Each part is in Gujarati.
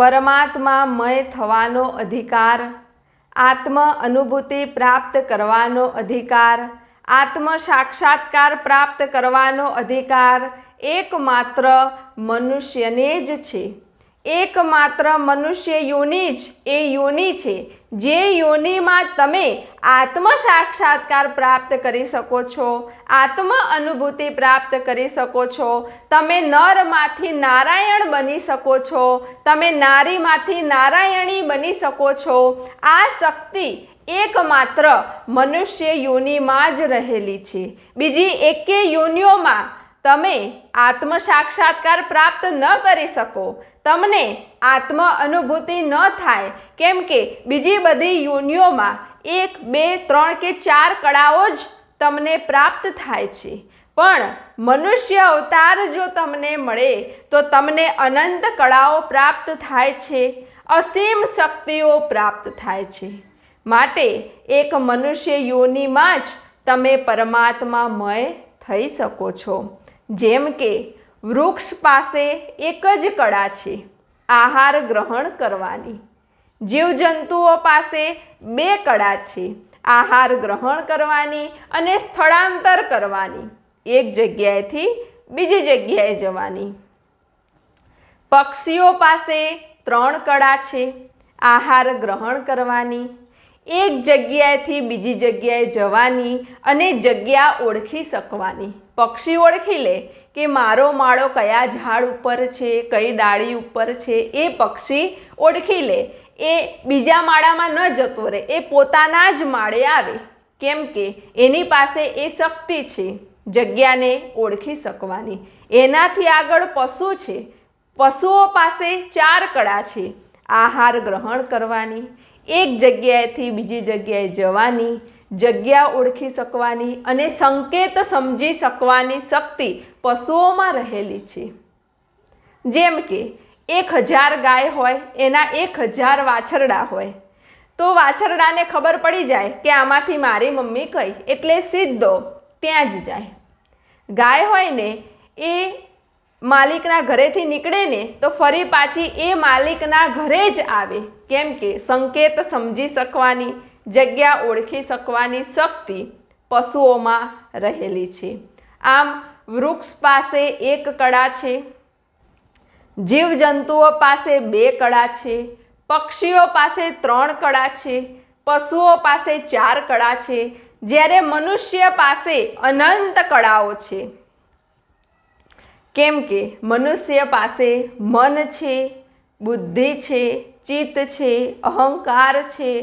પરમાત્મામય થવાનો અધિકાર, આત્મ અનુભૂતિ પ્રાપ્ત કરવાનો અધિકાર, આત્મ સાક્ષાત્કાર પ્રાપ્ત કરવાનો અધિકાર એકમાત્ર મનુષ્યને જ છે. એકમાત્ર મનુષ્ય યોનિ જ એ યોનિ છે જે યોનિમાં તમે આત્મ સાક્ષાત્કાર પ્રાપ્ત કરી શકો છો, આત્મ અનુભૂતિ પ્રાપ્ત કરી શકો છો. તમે નરમાંથી નારાયણ બની શકો છો, તમે નારીમાંથી નારાયણી બની શકો છો. આ શક્તિ એકમાત્ર મનુષ્ય યોનિમાં જ રહેલી છે. બીજી એકે યોનિઓમાં તમે આત્મ સાક્ષાત્કાર પ્રાપ્ત ન કરી શકો, તમને આત્મ અનુભૂતિ ન થાય, કેમ કે બીજી બધી યોનિઓમાં 1, 2, 3 કે 4 કળાઓ જ તમને પ્રાપ્ત થાય છે. પણ મનુષ્ય અવતાર જો તમને મળે તો તમને અનંત કળાઓ પ્રાપ્ત થાય છે, અસીમ શક્તિઓ પ્રાપ્ત થાય છે. માટે એક મનુષ્ય યોનિમાં જ તમે પરમાત્મામય થઈ શકો છો. જેમ કે વૃક્ષ પાસે એક જ કળા છે, આહાર ગ્રહણ કરવાની. જીવજંતુઓ પાસે 2 કળા છે, આહાર ગ્રહણ કરવાની અને સ્થળાંતર કરવાની, એક જગ્યાએથી બીજી જગ્યાએ જવાની. પક્ષીઓ પાસે 3 કળા છે, આહાર ગ્રહણ કરવાની, એક જગ્યાએથી બીજી જગ્યાએ જવાની અને જગ્યા ઓળખી શકવાની. પક્ષી ઓળખી લે કે મારો માળો કયા ઝાડ ઉપર છે, કઈ ડાળી ઉપર છે, એ પક્ષી ઓળખી લે. એ બીજા માળામાં ન જતો રહે, એ પોતાના જ માળે આવે, કેમ કે એની પાસે એ શક્તિ છે જગ્યાને ઓળખી શકવાની. એનાથી આગળ પશુ છે, પશુઓ પાસે 4 કળા છે, આહાર ગ્રહણ કરવાની, એક જગ્યાએથી બીજી જગ્યાએ જવાની, જગ્યા ઓળખી શકવાની અને સંકેત સમજી શકવાની શક્તિ પશુઓમાં રહેલી છે. જેમ કે 1000 ગાય હોય, એના 1000 વાછરડા હોય, તો વાછરડાને ખબર પડી જાય કે આમાંથી મારી મમ્મી કઈ, એટલે સીધો ત્યાં જ જાય. ગાય હોય ને એ માલિકના ઘરેથી નીકળે ને તો ફરી પાછી એ માલિકના ઘરે જ આવે, કેમ કે સંકેત સમજી શકવાની, જગ્યા ઓળખી શકવાની શક્તિ પશુઓમાં રહેલી છે. આમ વૃક્ષ પાસે 1 કળા છે, જીવજંતુઓ પાસે 2 કળા છે, પક્ષીઓ પાસે 3 કળા છે, પશુઓ પાસે 4 કળા છે, જ્યારે મનુષ્ય પાસે અનંત કળાઓ છે. કેમ કે મનુષ્ય પાસે મન છે, બુદ્ધિ છે, ચિત્ત છે, અહંકાર છે,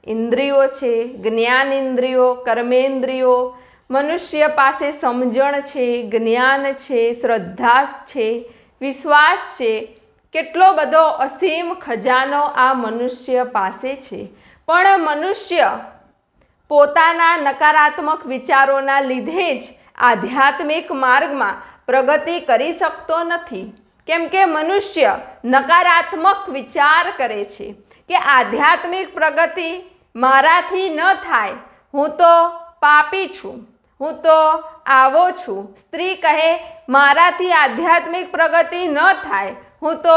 ઇન્દ્રિયો છે, જ્ઞાન ઇન્દ્રિયો, કર્મેન્દ્રિયો. મનુષ્ય પાસે સમજણ છે, જ્ઞાન છે, શ્રદ્ધા છે, વિશ્વાસ છે. કેટલો બધો અસીમ ખજાનો આ મનુષ્ય પાસે છે. પણ મનુષ્ય પોતાના નકારાત્મક વિચારોના લીધે જ આધ્યાત્મિક માર્ગમાં પ્રગતિ કરી શકતો નથી. કેમ કે મનુષ્ય નકારાત્મક વિચાર કરે છે કે આધ્યાત્મિક પ્રગતિ મારાથી ન થાય, હું તો પાપી છું, હું તો આવો છું. સ્ત્રી કહે મારાથી આધ્યાત્મિક પ્રગતિ ન થાય, હું તો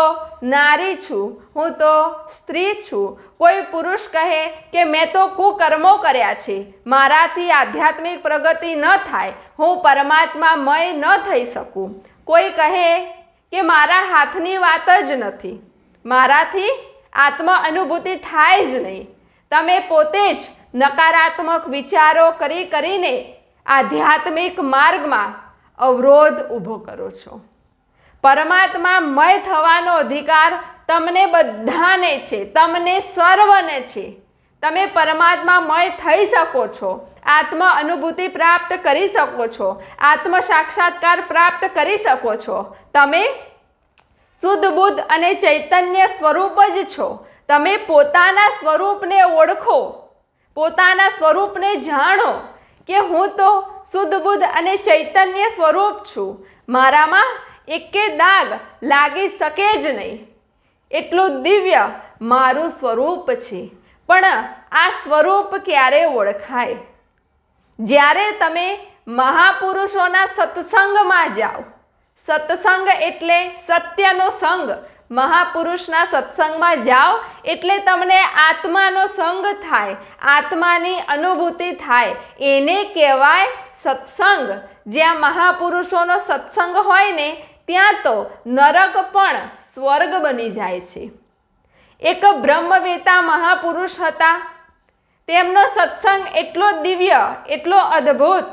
નારી છું, હું તો સ્ત્રી છું. કોઈ પુરુષ કહે કે મેં તો કુકર્મો કર્યા છે, મારાથી આધ્યાત્મિક પ્રગતિ ન થાય, હું પરમાત્મામય ન થઈ શકું. કોઈ કહે કે મારા હાથની વાત જ નથી, મારાથી આત્મ અનુભૂતિ થાય જ નહીં. તમે પોતે જ નકારાત્મક વિચારો કરીને આધ્યાત્મિક માર્ગમાં અવરોધ ઊભો કરો છો. પરમાત્મામય થવાનો અધિકાર તમને બધાને છે, તમને સર્વને છે. તમે પરમાત્મામય થઈ શકો છો, આત્મ અનુભૂતિ પ્રાપ્ત કરી શકો છો, આત્મ સાક્ષાત્કાર પ્રાપ્ત કરી શકો છો. તમે શુદ્ધ બુદ્ધ અને ચૈતન્ય સ્વરૂપ જ છો. તમે પોતાના સ્વરૂપને ઓળખો, પોતાના સ્વરૂપને જાણો કે હું તો શુદ્ધ બુદ્ધ અને ચૈતન્ય સ્વરૂપ છું, મારામાં એકે દાગ લાગી શકે જ નહીં, એટલું દિવ્ય મારું સ્વરૂપ છે. પણ આ સ્વરૂપ ક્યારે ઓળખાય? જ્યારે તમે મહાપુરુષોના સત્સંગમાં જાઓ. સત્સંગ એટલે સત્યનો સંગ, મહાપુરુષના સત્સંગમાં જાઓ એટલે તમને આત્માનો સંગ થાય, આત્માની અનુભૂતિ થાય. એને કહેવાય સત્સંગ. જ્યાં મહાપુરુષોનો સત્સંગ હોય ને ત્યાં તો નરક પણ સ્વર્ગ બની જાય છે. એક બ્રહ્મવેતા મહાપુરુષ હતા. તેમનો સત્સંગ એટલો દિવ્ય, એટલો અદ્ભુત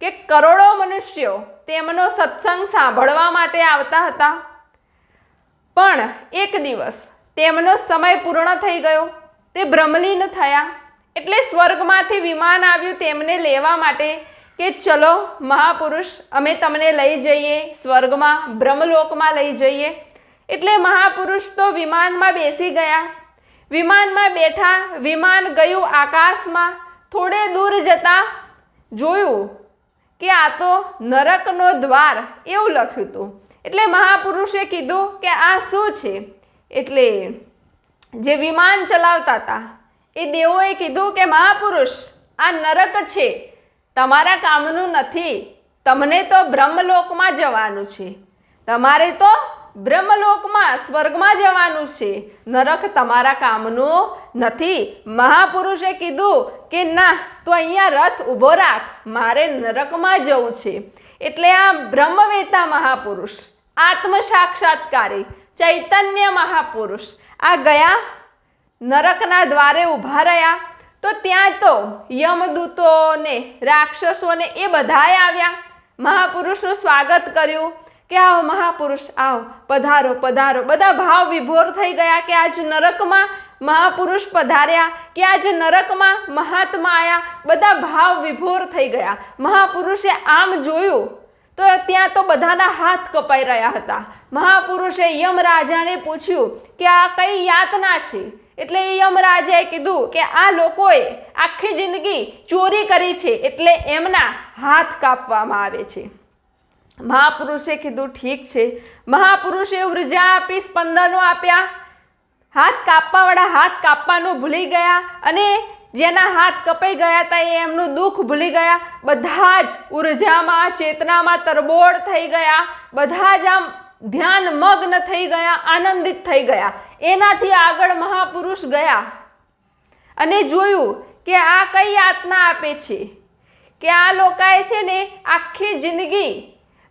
કે કરોડો મનુષ્યો તેમનો સત્સંગ સાંભળવા માટે આવતા હતા. પણ એક દિવસ તેમનો સમય પૂર્ણ થઈ ગયો. તે બ્રહ્મલીન થયા એટલે સ્વર્ગમાંથી વિમાન આવ્યું તેમને લેવા માટે કે ચલો મહાપુરુષ, અમે તમને લઈ જઈએ સ્વર્ગમાં, બ્રહ્મલોકમાં લઈ જઈએ. એટલે મહાપુરુષ તો વિમાનમાં બેસી ગયા. વિમાનમાં બેઠા, વિમાન ગયું આકાશમાં. થોડે દૂર જતા જોયું કે આ તો નરકનો દ્વાર એવું લખ્યું હતું. એટલે મહાપુરુષે કીધું કે આ શું છે? એટલે જે વિમાન ચલાવતા હતા એ દેવોએ કીધું કે મહાપુરુષ, આ નરક છે, તમારા કામનું નથી. તમને તો બ્રહ્મલોકમાં જવાનું છે. તમારે તો બ્રહ્મલોકમાં, સ્વર્ગમાં જવાનું છે. નરક તમારા કામનું નથી. મહાપુરુષે કીધું કે ના, તો અહીંયા રથ ઊભો રાખ, મારે નરકમાં જવું છે. એટલે આ બ્રહ્મવેતા મહાપુરુષ, આત્મ સાક્ષાત્કારી ચૈતન્ય મહાપુરુષ આ ગયા, નરકના દ્વારે ઊભા રહ્યા. તો ત્યાં તો યમદૂતોને, રાક્ષસોને એ બધાએ આવ્યા, મહાપુરુષનું સ્વાગત કર્યું કે આવો મહાપુરુષ, આવો, પધારો પધારો. બધા ભાવ વિભોર થઈ ગયા કે આજ નરકમાં મહાપુરુષ પધાર્યા, કે આજ નરકમાં મહાત્મા આવ્યા. બધા ભાવ વિભોર થઈ ગયા. મહાપુરુષે આમ જોયું તો ત્યાં તો બધાના હાથ કપાઈ રહ્યા હતા. મહાપુરુષે યમરાજાને પૂછ્યું કે આ કઈ યાતના છે? એટલે યમરાજાએ કીધું કે આ લોકોએ આખી જિંદગી ચોરી કરી છે એટલે એમના હાથ કાપવામાં આવે છે. મહાપુરુષે કીધું ઠીક છે. મહાપુરુષે ઉર્જા આપી, સ્પંદનો આપ્યા. હાથ કાપવાવાળા હાથ કાપવાનું ભૂલી ગયા અને જેના હાથ કપાઈ ગયા હતા એ એમનું દુઃખ ભૂલી ગયા. બધા જ ઉર્જામાં, ચેતનામાં તરબોળ થઈ ગયા. બધા જ આમ ધ્યાન મગ્ન થઈ ગયા, આનંદિત થઈ ગયા. એનાથી આગળ મહાપુરુષ ગયા અને જોયું કે આ કઈ યાતના આપે છે, કે આ લોકોએ છે ને આખી જિંદગી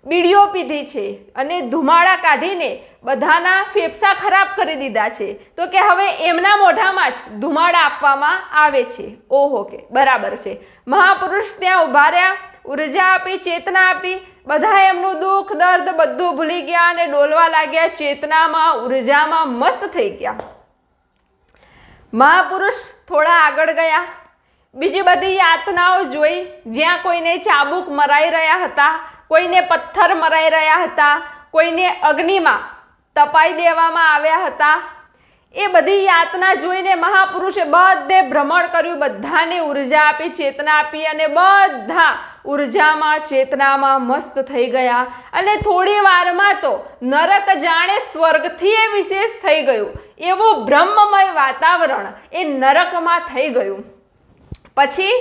બીડીઓ પીધી છે અને ધુમાડા કાઢીને બધાના ફેફસા ખરાબ કરી દીધા છે. તો કે હવે એમના મોઢામાં જ ધુમાડા આપવામાં આવે છે. ઓહો, કે બરાબર છે. મહાપુરુષ ત્યાં ઊભા રહ્યા, ઉર્જા આપી, ચેતના આપી. બધા એમનું દુઃખ, દર્દ બધું ભૂલી ગયા અને ડોલવા લાગ્યા. ચેતનામાં, ઉર્જામાં મસ્ત થઈ ગયા. મહાપુરુષ થોડા આગળ ગયા, બીજી બધી યાતનાઓ જોઈ. જ્યાં કોઈને ચાબુક મરાઈ રહ્યા હતા, કોઈને પથ્થર મરાઈ રહ્યા હતા, કોઈને અગ્નિમાં તપાઈ દેવામાં આવ્યા હતા. એ બધી યાતના જોઈને મહાપુરુષે બધે ભ્રમણ કર્યું, બધાને ઉર્જા આપી, ચેતના આપી અને બધા ઉર્જામાં, ચેતનામાં મસ્ત થઈ ગયા. અને થોડી વારમાં તો નરક જાણે સ્વર્ગથી એ વિશેષ થઈ ગયું. એવું બ્રહ્મમય વાતાવરણ એ નરકમાં થઈ ગયું. પછી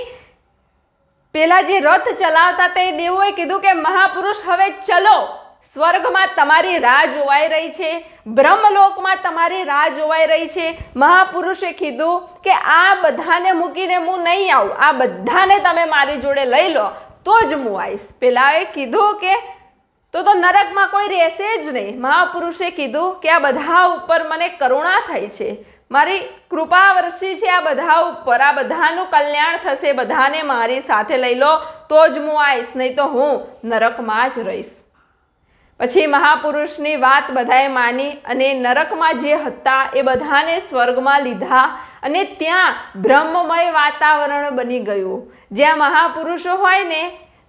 પેલા જે રથ ચલાવતા તે દેવોએ કીધું કે મહાપુરુષ હવે ચલો, સ્વર્ગમાં તમારી રાહ જોવાઈ રહી છે, બ્રહ્મલોકમાં તમારી રાહ જોવાઈ રહી છે. મહાપુરુષે કીધું કે આ બધાને મૂકીને હું નહીં આવું, આ બધાને તમે મારી જોડે લઈ લો તો જ હું આવીશ. પેલાએ કીધું કે તો નરકમાં કોઈ રહેશે જ નહીં. મહાપુરુષે કીધું કે આ બધા ઉપર મને કરુણા થઈ છે, મારી કૃપા વર્ષી છે આ બધા ઉપર, આ બધાનું કલ્યાણ થશે, બધાને મારી સાથે લઈ લો તો જ હું આવીશ, નહીં તો હું નરકમાં જ રહીશ. પછી મહાપુરુષની વાત બધાએ માની અને નરકમાં જે હતા એ બધાને સ્વર્ગમાં લીધા અને ત્યાં બ્રહ્મમય વાતાવરણ બની ગયું. જ્યાં મહાપુરુષો હોય ને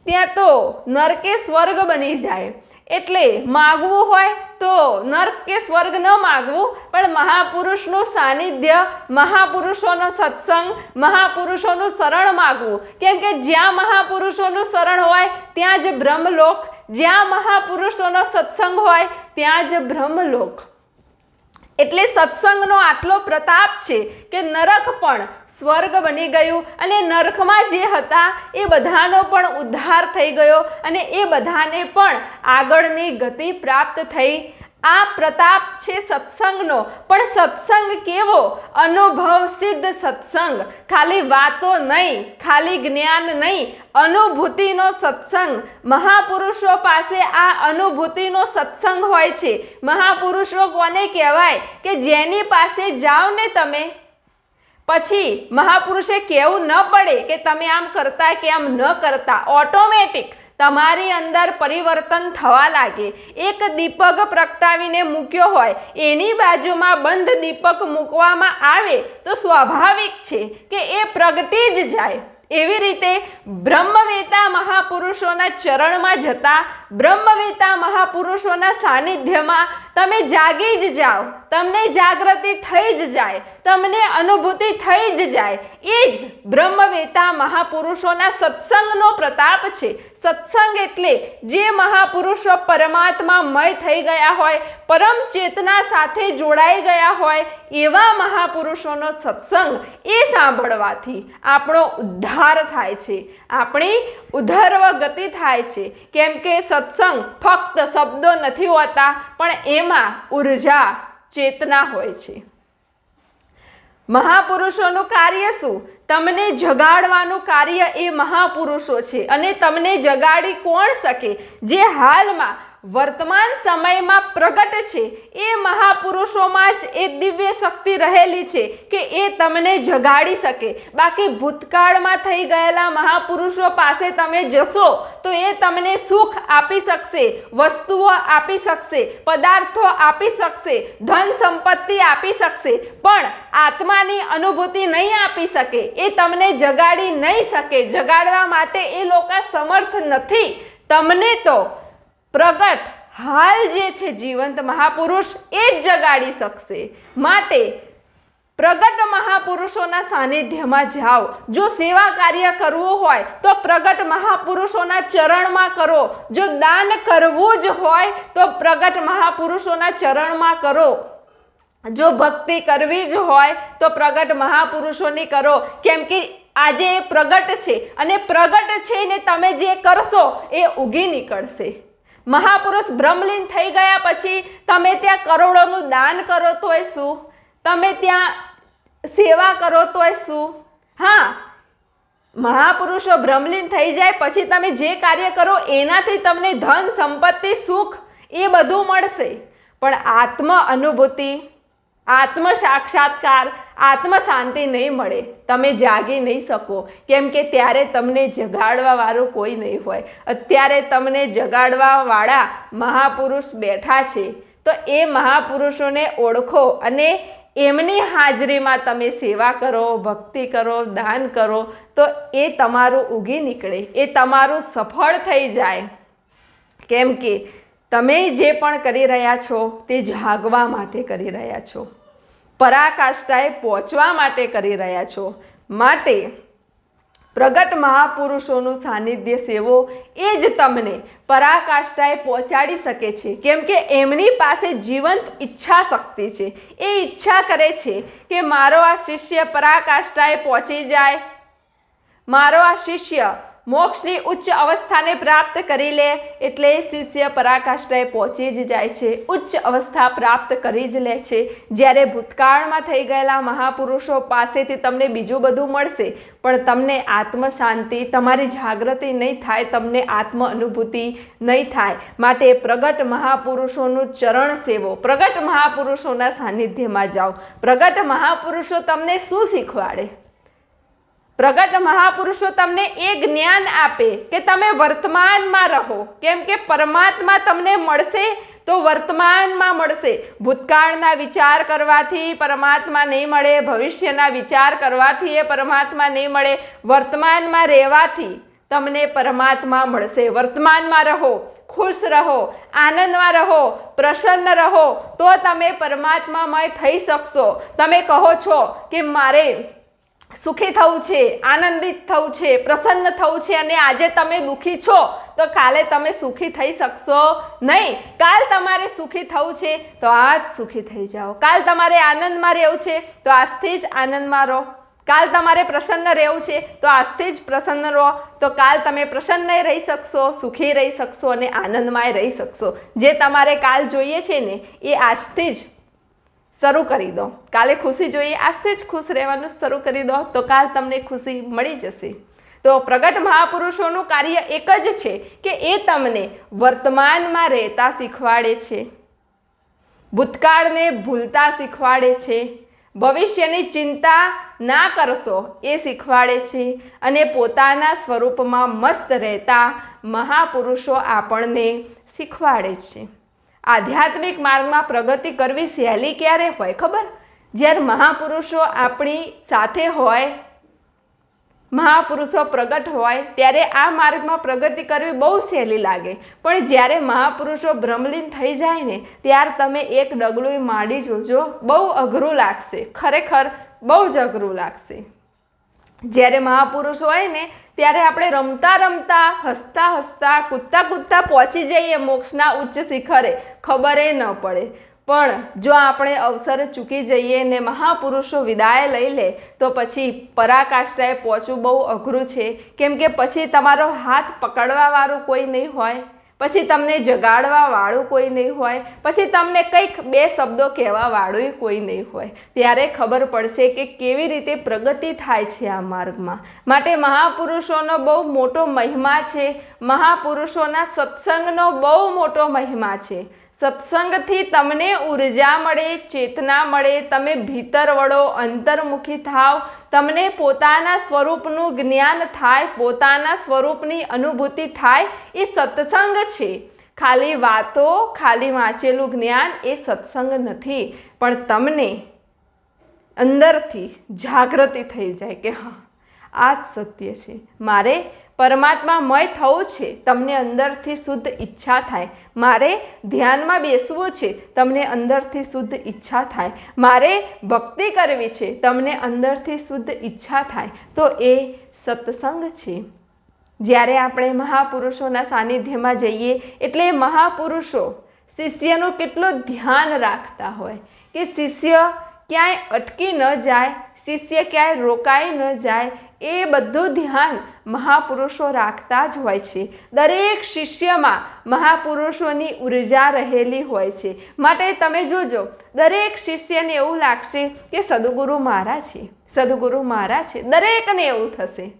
ત્યાં તો નરકે સ્વર્ગ બની જાય. એટલે માગવું હોય તો નર્ક કે સ્વર્ગ ન માગવું, પણ મહાપુરુષનું સાનિધ્ય, મહાપુરુષોનો સત્સંગ, મહાપુરુષોનું શરણ માગવું. કેમ કે જ્યાં મહાપુરુષોનું શરણ હોય ત્યાં જ બ્રહ્મલોક, જ્યાં મહાપુરુષોનો સત્સંગ હોય ત્યાં જ બ્રહ્મલોક. એટલે સત્સંગનો આટલો પ્રતાપ છે કે નરક પણ સ્વર્ગ બની ગયું અને નરકમાં જે હતા એ બધાનો પણ ઉદ્ધાર થઈ ગયો અને એ બધાને પણ આગળની ગતિ પ્રાપ્ત થઈ. આ પ્રતાપ છે સત્સંગનો, પણ સત્સંગ કેવો? અનુભવ સિદ્ધ સત્સંગ, ખાલી વાતો નહીં, ખાલી જ્ઞાન નહીં, અનુભૂતિનો સત્સંગ. મહાપુરુષો પાસે આ અનુભૂતિનો સત્સંગ હોય છે. મહાપુરુષો કોને કહેવાય? કે જેની પાસે જાઓ ને તમે, પછી મહાપુરુષે કહેવું ન પડે કે તમે આમ કરતા કે આમ ન કરતા, ઓટોમેટિક તમારી અંદર પરિવર્તન થવા લાગે. એક દીપક પ્રગટાવીને મૂક્યો હોય, એની બાજુમાં બંધ દીપક મૂકવામાં આવે તો સ્વાભાવિક છે કે એ પ્રગટી જ જાય. એવી રીતે બ્રહ્મવેતા મહાપુરુષોના ચરણમાં જતા, બ્રહ્મવેતા મહાપુરુષોના સાનિધ્યમાં તમે જાગી જ જાઓ, તમને જાગૃતિ થઈ જ જાય, તમને અનુભૂતિ થઈ જ જાય. એ જ બ્રહ્મવેતા મહાપુરુષોના સત્સંગનો પ્રતાપ છે. સત્સંગ એટલે જે મહાપુરુષો પરમાત્મામય થઈ ગયા હોય, પરમ ચેતના સાથે જોડાઈ ગયા હોય, એવા મહાપુરુષોનો સત્સંગ એ સાંભળવાથી આપણો ઉદ્ધાર થાય છે, આપણી ઉધર્વ ગતિ થાય છે. કેમ કે સત્સંગ ફક્ત શબ્દો નથી હોતા, પણ એમાં ઉર્જા, ચેતના હોય છે. મહાપુરુષોનું કાર્ય શું? તમને જગાડવાનું કાર્ય એ મહાપુરુષો છે. અને તમને જગાડી કોણ શકે? જે હાલમાં વર્તમાન સમયમાં પ્રગટ છે, એ મહાપુરુષોમાં જ એ દિવ્ય શક્તિ રહેલી છે કે એ તમને જગાડી શકે. બાકી ભૂતકાળમાં થઈ ગયેલા મહાપુરુષો પાસે તમે જશો તો એ તમને સુખ આપી શકશે, વસ્તુઓ આપી શકશે, પદાર્થો આપી શકશે, ધન સંપત્તિ આપી શકશે, પણ આત્માની અનુભૂતિ નહીં આપી શકે. એ તમને જગાડી નહીં શકે. જગાડવા માટે એ લોકો સમર્થ નથી. તમને તો પ્રગટ હાલ જે છે જીવંત મહાપુરુષ એ જ જગાડી શકશે. માટે પ્રગટ મહાપુરુષોના સાનિધ્યમાં જાઓ. જો સેવા કાર્ય કરવું હોય તો પ્રગટ મહાપુરુષોના ચરણમાં કરો. જો દાન કરવું જ હોય તો પ્રગટ મહાપુરુષોના ચરણમાં કરો. જો ભક્તિ કરવી જ હોય તો પ્રગટ મહાપુરુષોની કરો. કેમ કે આજે એ પ્રગટ છે, અને પ્રગટ છે ને તમે જે કરશો એ ઉગી નીકળશે. મહાપુરુષ બ્રહ્મલીન થઈ ગયા પછી તમે ત્યાં કરોડોનું દાન કરો તોય શું? તમે ત્યાં સેવા કરો તોય શું? હા, મહાપુરુષો બ્રહ્મલીન થઈ જાય પછી તમે જે કાર્ય કરો એનાથી તમને ધન, સંપત્તિ, સુખ એ બધું મળશે. પણ આત્મ અનુભૂતિ, આત્મ સાક્ષાત્કાર, આત્મ શાંતિ નહીં મળે. તમે જાગી નહીં શકો. કેમ કે ત્યારે તમને જગાડવા વાળું કોઈ નહીં હોય. અત્યારે તમને જગાડવા વાળા મહાપુરુષ બેઠા છે. તો એ મહાપુરુષોને ઓળખો અને એમની હાજરીમાં તમે સેવા કરો, ભક્તિ કરો, દાન કરો, તો એ તમારું ઉગી નીકળે, એ તમારું સફળ થઈ જાય. કેમ કે તમે જે પણ કરી રહ્યા છો તે જાગવા માટે કરી રહ્યા છો, પરાકાષ્ઠાએ પહોંચવા માટે કરી રહ્યા છો. માટે પ્રગટ મહાપુરુષોનું સાનિધ્ય સેવો એ જ તમને પરાકાષ્ઠાએ પહોંચાડી શકે છે. કેમ કે એમની પાસે જીવંત ઈચ્છા શક્તિ છે. એ ઈચ્છા કરે છે કે મારો આ શિષ્ય પરાકાષ્ઠાએ પહોંચી જાય, મારો આ શિષ્ય મોક્ષની ઉચ્ચ અવસ્થાને પ્રાપ્ત કરી લે. એટલે શિષ્ય પરાકાષ્ઠાએ પહોંચી જ જાય છે, ઉચ્ચ અવસ્થા પ્રાપ્ત કરી જ લે છે. જ્યારે ભૂતકાળમાં થઈ ગયેલા મહાપુરુષો પાસેથી તમને બીજું બધું મળશે, પણ તમને આત્મ શાંતિ, તમારી જાગૃતિ નહીં થાય, તમને આત્મ અનુભૂતિ નહીં થાય. માટે પ્રગટ મહાપુરુષોનું ચરણ સેવો, પ્રગટ મહાપુરુષોના સાનિધ્યમાં જાઓ. પ્રગટ મહાપુરુષો તમને શું શીખવાડે? પ્રગટ મહાપુરુષો તમને એ જ્ઞાન આપે કે તમે વર્તમાનમાં રહો. કેમ કે પરમાત્મા તમને મળશે તો વર્તમાનમાં મળશે. ભૂતકાળના વિચાર કરવાથી પરમાત્મા નહીં મળે, ભવિષ્યના વિચાર કરવાથી એ પરમાત્મા નહીં મળે. વર્તમાનમાં રહેવાથી તમને પરમાત્મા મળશે. વર્તમાનમાં રહો, ખુશ રહો, આનંદમાં રહો, પ્રસન્ન રહો, તો તમે પરમાત્મામય થઈ શકશો. તમે કહો છો કે મારે સુખી થવું છે, આનંદિત થવું છે, પ્રસન્ન થવું છે, અને આજે તમે દુઃખી છો તો કાલે તમે સુખી થઈ શકશો નહીં. કાલ તમારે સુખી થવું છે તો આજ સુખી થઈ જાઓ. કાલ તમારે આનંદમાં રહેવું છે તો આજથી જ આનંદમાં રહો. કાલ તમારે પ્રસન્ન રહેવું છે તો આજથી જ પ્રસન્ન રહો, તો કાલ તમે પ્રસન્ન રહી શકશો, સુખી રહી શકશો અને આનંદમય રહી શકશો. જે તમારે કાલ જોઈએ છે ને એ આજથી જ શરૂ કરી દો. કાલે ખુશી જોઈએ, આજથી જ ખુશ રહેવાનું શરૂ કરી દો તો કાલ તમને ખુશી મળી જશે. તો પ્રગટ મહાપુરુષોનું કાર્ય એક જ છે કે એ તમને વર્તમાનમાં રહેતા શીખવાડે છે, ભૂતકાળને ભૂલતા શીખવાડે છે, ભવિષ્યની ચિંતા ના કરશો એ શીખવાડે છે અને પોતાના સ્વરૂપમાં મસ્ત રહેતા મહાપુરુષો આપણને શીખવાડે છે. આધ્યાત્મિક માર્ગમાં પ્રગતિ કરવી સહેલી ક્યારે હોય ખબર? જ્યારે મહાપુરુષો આપણી સાથે હોય, મહાપુરુષો પ્રગટ હોય ત્યારે આ માર્ગમાં પ્રગતિ કરવી બહુ સહેલી લાગે. પણ જ્યારે મહાપુરુષો બ્રહ્મલીન થઈ જાય ને ત્યારે તમે એક ડગલું માંડી જોજો, બહુ અઘરું લાગશે, ખરેખર બહુ જ અઘરું લાગશે. જ્યારે મહાપુરુષ હોય ને ત્યારે આપણે રમતા રમતા, હસતા હસતા, કૂદતા કૂદતા પહોંચી જઈએ મોક્ષના ઉચ્ચ શિખરે, ખબર ન પડે. પણ જો આપણે અવસર ચૂકી જઈએ ને મહાપુરુષો વિદાય લઈ લે તો પછી પરાકાષ્ઠાએ પહોંચવું બહુ અઘરું છે. કેમ કે પછી તમારો હાથ પકડવાવાળું કોઈ નહીં હોય, પછી તમને જગાડવાવાળું કોઈ નહીં હોય, પછી તમને કંઈક બે શબ્દો કહેવાવાળું કોઈ નહીં હોય. ત્યારે ખબર પડશે કે કેવી રીતે પ્રગતિ થાય છે આ માર્ગમાં. માટે મહાપુરુષોનો બહુ મોટો મહિમા છે, મહાપુરુષોના સત્સંગનો બહુ મોટો મહિમા છે. સત્સંગથી તમને ઉર્જા મળે, ચેતના મળે, તમે ભીતર વળો, અંતર્મુખી થાવ, તમને પોતાના સ્વરૂપનું જ્ઞાન થાય, પોતાના સ્વરૂપની અનુભૂતિ થાય. એ સત્સંગ છે. ખાલી વાતો, ખાલી વાંચેલું જ્ઞાન એ સત્સંગ નથી. પણ તમને અંદરથી જાગૃતિ થઈ જાય કે હા આ જ સત્ય છે, મારે પરમાત્મામય થવું છે. તમને અંદરથી શુદ્ધ ઈચ્છા થાય, મારે ધ્યાનમાં બેસવું છે, તમને અંદરથી શુદ્ધ ઈચ્છા થાય, મારે ભક્તિ કરવી છે, તમને અંદરથી શુદ્ધ ઈચ્છા થાય. તો એ સત્સંગ છે. જ્યારે આપણે મહાપુરુષોના સાનિધ્યમાં જઈએ એટલે મહાપુરુષો શિષ્યનું કેટલું ધ્યાન રાખતા હોય કે શિષ્ય ક્યાંય અટકી ન જાય, શિષ્ય ક્યાંય રોકાઈ ન જાય, એ બધું ધ્યાન મહાપુરુષો રાખતા જ હોય છે. દરેક શિષ્યમાં મહાપુરુષોની ઉર્જા રહેલી હોય છે. માટે તમે જોજો, દરેક શિષ્યને એવું લાગશે કે સદગુરુ મારા છે, સદગુરુ મારા છે. દરેકને એવું થશે.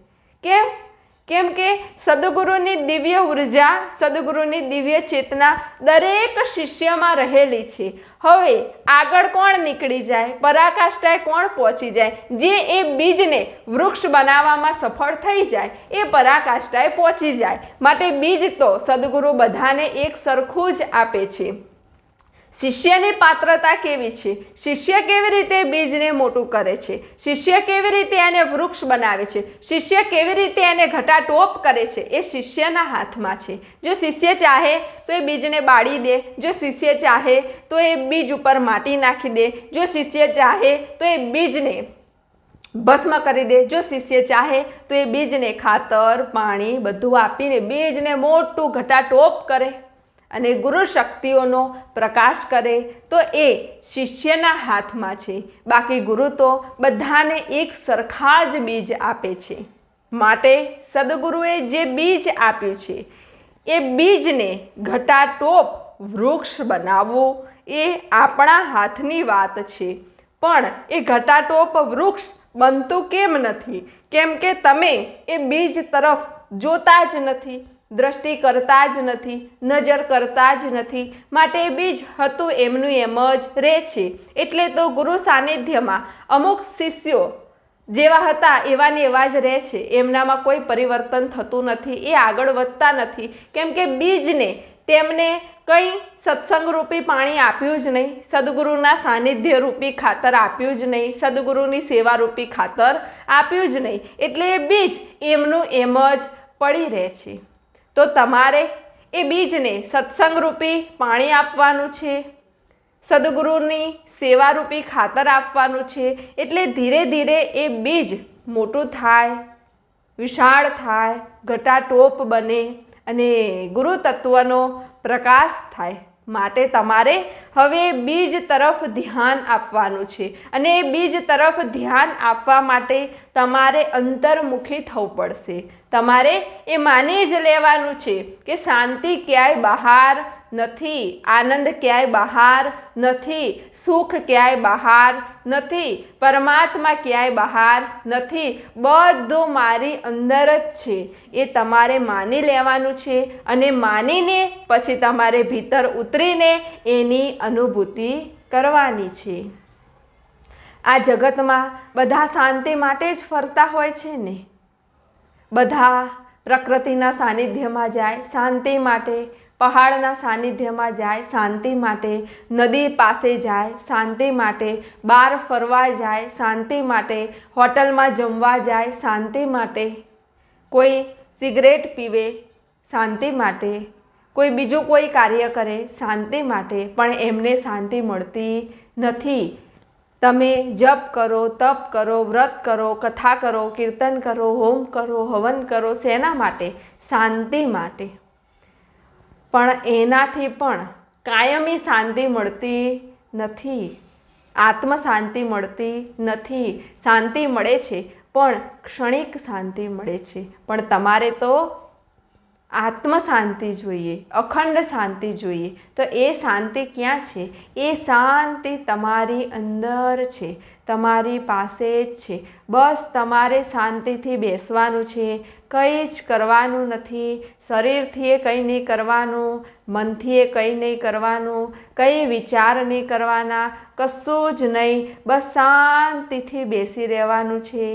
કેમ કે સદગુરુની દિવ્ય ઉર્જા, સદગુરુની દિવ્ય ચેતના દરેક શિષ્યમાં રહેલી છે. હવે આગળ કોણ નીકળી જાય, પરાકાષ્ઠાએ કોણ પહોંચી જાય, જે એ બીજને વૃક્ષ બનાવવામાં સફળ થઈ જાય એ પરાકાષ્ઠાએ પહોંચી જાય. માટે બીજ તો સદગુરુ બધાને એક સરખું જ આપે છે. શિષ્યની પાત્રતા કેવી છે, શિષ્ય કેવી રીતે બીજને મોટું કરે છે, શિષ્ય કેવી રીતે એને વૃક્ષ બનાવે છે, શિષ્ય કેવી રીતે એને ઘટાટોપ કરે છે, એ શિષ્યના હાથમાં છે. જો શિષ્ય ચાહે તો એ બીજને બાળી દે, જો શિષ્ય ચાહે તો એ બીજ ઉપર માટી નાખી દે, જો શિષ્ય ચાહે તો એ બીજને ભસ્મ કરી દે, જો શિષ્ય ચાહે તો એ બીજને ખાતર, પાણી બધું આપીને બીજને મોટું ઘટાટોપ કરે અને ગુરુ શક્તિઓનો પ્રકાશ કરે. તો એ શિષ્યના હાથમાં છે. બાકી ગુરુ તો બધાને એક સરખા જ બીજ આપે છે. માટે સદગુરુએ જે બીજ આપ્યું છે એ બીજને ઘટાટોપ વૃક્ષ બનાવવું એ આપણા હાથની વાત છે. પણ એ ઘટાટોપ વૃક્ષ બનતું કેમ નથી? કેમ કે તમે એ બીજ તરફ જોતા જ નથી, દ્રષ્ટિ કરતા જ નથી, નજર કરતા જ નથી. માટે બીજ હતું એમનું એમ જ રહે છે. એટલે તો ગુરુ સાનિધ્યમાં અમુક શિષ્યો જેવા હતા એવા ને એવા જ રહે છે. એમનામાં કોઈ પરિવર્તન થતું નથી, એ આગળ વધતા નથી. કેમ કે બીજને તેમને કંઈ સત્સંગરૂપી પાણી આપ્યું જ નહીં, સદગુરુના સાનિધ્ય રૂપી ખાતર આપ્યું જ નહીં, સદગુરુની સેવારૂપી ખાતર આપ્યું જ નહીં. એટલે એ બીજ એમનું એમ જ પડી રહે છે. તો તમારે એ બીજને સત્સંગરૂપી પાણી આપવાનું છે, સદગુરુની સેવારૂપી ખાતર આપવાનું છે. એટલે ધીરે ધીરે એ બીજ મોટું થાય, વિશાળ થાય, ઘટાટોપ બને અને ગુરુ તત્વનો પ્રકાશ થાય. માટે તમારે હવે બીજ તરફ ધ્યાન આપવાનું છે અને એ બીજ તરફ ધ્યાન આપવા માટે તમારે અંતર્મુખી થવું પડશે. તમારે એ માની જ લેવાનું છે કે શાંતિ ક્યાંય બહાર નથી, આનંદ ક્યાંય બહાર નથી, સુખ ક્યાંય બહાર નથી, પરમાત્મા ક્યાંય બહાર નથી, બધું મારી અંદર જ છે. એ તમારે માની લેવાનું છે અને માનીને પછી તમારે ભીતર ઉતરીને એની અનુભૂતિ કરવાની છે. આ જગતમાં બધા શાંતિ માટે જ ફરતા હોય છે ને. બધા પ્રકૃતિના સાનિધ્યમાં જાય શાંતિ માટે, પહાડના સાનિધ્યમાં જાય શાંતિ માટે, નદી પાસે જાય શાંતિ માટે, બહાર ફરવા જાય શાંતિ માટે, હોટલમાં જમવા જાય શાંતિ માટે, કોઈ સિગરેટ પીવે શાંતિ માટે, કોઈ બીજું કોઈ કાર્ય કરે શાંતિ માટે, પણ એમને શાંતિ મળતી નથી. તમે જપ કરો, તપ કરો, વ્રત કરો, કથા કરો, કીર્તન કરો, હોમ કરો, હવન કરો, શેના માટે? શાંતિ માટે. પણ એનાથી પણ કાયમી શાંતિ મળતી નથી, આત્મ શાંતિ મળતી નથી. શાંતિ મળે છે પણ ક્ષણિક શાંતિ મળે છે. પણ તમારે તો આત્મ શાંતિ જોઈએ, અખંડ શાંતિ જોઈએ. તો એ શાંતિ ક્યાં છે? એ શાંતિ તમારી અંદર છે, તમારી પાસે જ છે. બસ તમારે શાંતિથી બેસવાનું છે, કંઈ જ કરવાનું નથી. શરીરથી કંઈ નહીં કરવાનું, મનથી કંઈ નહીં કરવાનું, કંઈ વિચાર નહીં કરવાના, કશું જ નહીં. બસ શાંતિથી બેસી રહેવાનું છે.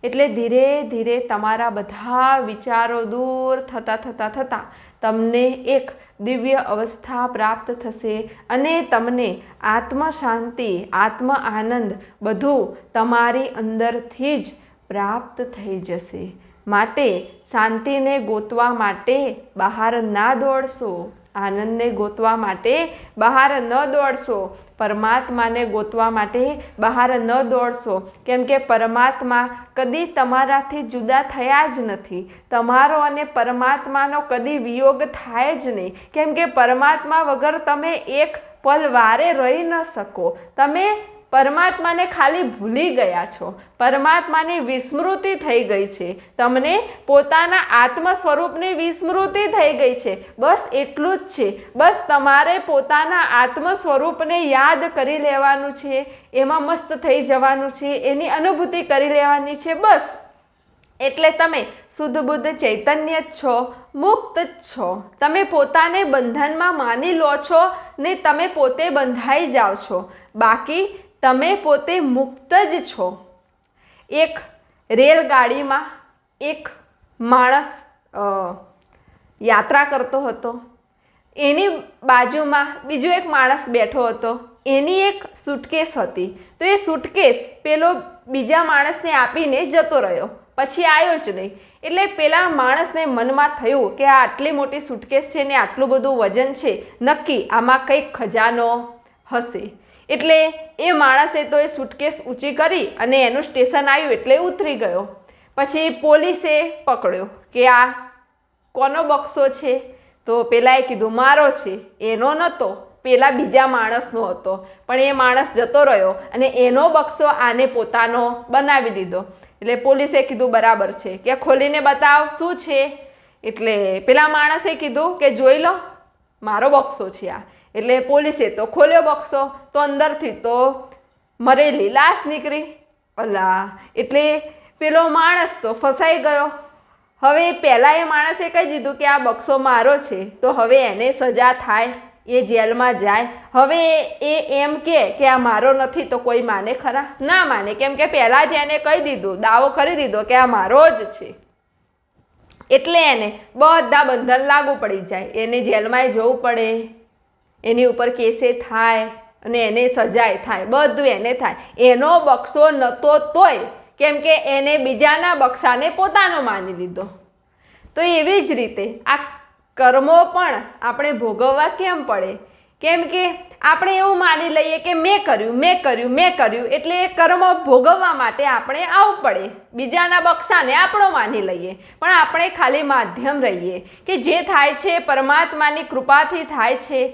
એટલે ધીરે ધીરે તમારા બધા વિચારો દૂર થતાં થતાં થતાં તમને એક દિવ્ય અવસ્થા પ્રાપ્ત થશે અને તમને આત્મ શાંતિ, આત્મ આનંદ બધું તમારી અંદરથી જ પ્રાપ્ત થઈ જશે. માટે શાંતિને ગોતવા માટે બહાર ના દોડશો, આનંદને ગોતવા માટે બહાર ન દોડશો, પરમાત્માને ગોતવા માટે બહાર ન દોડશો. કેમ કે પરમાત્મા કદી તમારાથી જુદા થયા જ નથી. તમારો અને પરમાત્માનો કદી વિયોગ થાય જ નહીં. કેમ કે પરમાત્મા વગર તમે એક પલ વારે રહી ન શકો. તમે પરમાત્માને ખાલી ભૂલી ગયા છો, પરમાત્માની વિસ્મૃતિ થઈ ગઈ છે, તમને પોતાના આત્મ સ્વરૂપની વિસ્મૃતિ થઈ ગઈ છે. બસ એટલું જ છે. બસ તમારે પોતાના આત્મ સ્વરૂપને યાદ કરી લેવાનું છે, એમાં મસ્ત થઈ જવાનું છે, એની અનુભૂતિ કરી લેવાની છે. બસ એટલે તમે શુદ્ધ બુદ્ધ ચૈતન્ય જ છો, મુક્ત જ છો. તમે પોતાને બંધનમાં માની લો છો ને તમે પોતે બંધાઈ જાઓ છો. બાકી તમે પોતે મુક્ત જ છો. એક રેલગાડીમાં એક માણસ યાત્રા કરતો હતો. એની બાજુમાં બીજો એક માણસ બેઠો હતો. એની એક સુટકેસ હતી. તો એ સુટકેસ પેલો બીજા માણસને આપીને જતો રહ્યો, પછી આવ્યો જ નહીં. એટલે પેલા માણસને મનમાં થયું કે આ આટલી મોટી સુટકેસ છે ને આટલું બધું વજન છે, નક્કી આમાં કંઈક ખજાનો હશે. એટલે એ માણસે તો એ સુટકેસ ઊંચી કરી અને એનું સ્ટેશન આવ્યું એટલે ઉતરી ગયો. પછી પોલીસે પકડ્યો કે આ કોનો બક્સો છે? તો પેલાએ કીધું મારો છે. એનો નહોતો, પેલા બીજા માણસનો હતો. પણ એ માણસ જતો રહ્યો અને એનો બક્સો આને પોતાનો બનાવી દીધો. એટલે પોલીસે કીધું બરાબર છે, કે ખોલીને બતાવ શું છે. એટલે પેલા માણસે કીધું કે જોઈ લો, મારો બક્સો છે આ. એટલે પોલીસે તો ખોલ્યો બક્સો, તો અંદરથી તો મરેલી લાશ નીકળી. અલા, એટલે પેલો માણસ તો ફસાઈ ગયો. હવે પહેલાં એ માણસે કહી દીધું કે આ બક્સો મારો છે, તો હવે એને સજા થાય, એ જેલમાં જાય. હવે એ એમ કે આ મારો નથી તો કોઈ માને ખરા? ના માને. કેમ કે પહેલાં જ એને કહી દીધું, દાવો કરી દીધો કે આ મારો જ છે. એટલે એને બધા બંધન લાગુ પડી જાય. એને જેલમાંય જવું પડે, એની ઉપર કેસે થાય અને એને સજાય થાય, બધું એને થાય. એનો બક્સો નહોતો તોય, કેમ કે એને બીજાના બક્સાને પોતાનો માની લીધો. તો એવી જ રીતે આ કર્મો પણ આપણે ભોગવવા કેમ પડે? કેમ કે આપણે એવું માની લઈએ કે મેં કર્યું, એટલે એ કર્મ ભોગવવા માટે આપણે આવવું પડે. બીજાના બક્સાને આપણો માની લઈએ. પણ આપણે ખાલી માધ્યમ રહીએ કે જે થાય છે પરમાત્માની કૃપાથી થાય છે.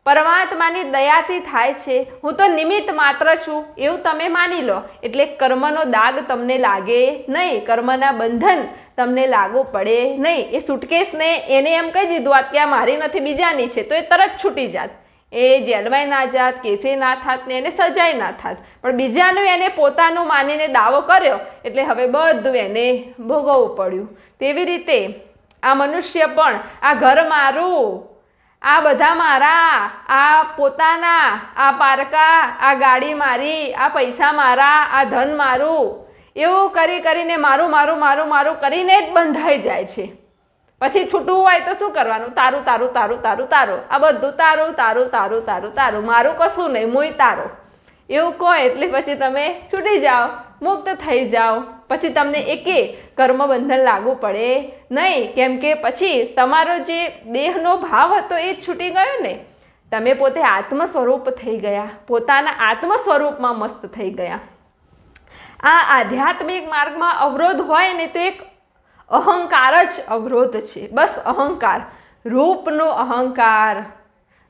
પરમાત્માની દયાથી થાય છે, હું તો નિમિત્ત માત્ર છું એવું તમે માની લો એટલે કર્મનો દાગ તમને લાગે નહીં, કર્મના બંધન તમને લાગુ પડે નહીં. એ સુટકેસને એને એમ કહી દીધું આ ત્યાં મારી નથી બીજાની છે તો એ તરત છૂટી જાત, એ જેલવાય ના જાત, કેસે ના થાત ને એને સજાય ના થાત. પણ બીજાનું એને પોતાનું માનીને દાવો કર્યો એટલે હવે બધું એને ભોગવવું પડ્યું. તેવી રીતે આ મનુષ્ય પણ આ ઘર મારું, આ બધા મારા, આ પોતાના, આ પારકા, આ ગાડી મારી, આ પૈસા મારા, આ ધન મારું, એવું કરી કરીને મારું મારું મારું મારું કરીને જ બંધાઈ જાય છે. પછી છૂટવું હોય તો શું કરવાનું? તારું તારું તારું તારું તારું, આ બધું તારું તારું તારું તારું તારું, મારું કશું નહીં, મુય તારો એવું કહો એટલે પછી તમે છૂટી જાઓ, મુક્ત થઈ જાઓ. પછી તમને એકે કર્મ બંધન લાગુ પડે નહીં, કેમ કે પછી તમારો જે દેહનો ભાવ હતો એ જ છૂટી ગયો ને. તમે પોતે આત્મ સ્વરૂપ થઈ ગયા, પોતાના આત્મ સ્વરૂપમાં મસ્ત થઈ ગયા. આ આધ્યાત્મિક માર્ગમાં અવરોધ હોય ને તો એક અહંકાર જ અવરોધ છે, બસ અહંકાર. રૂપનો અહંકાર,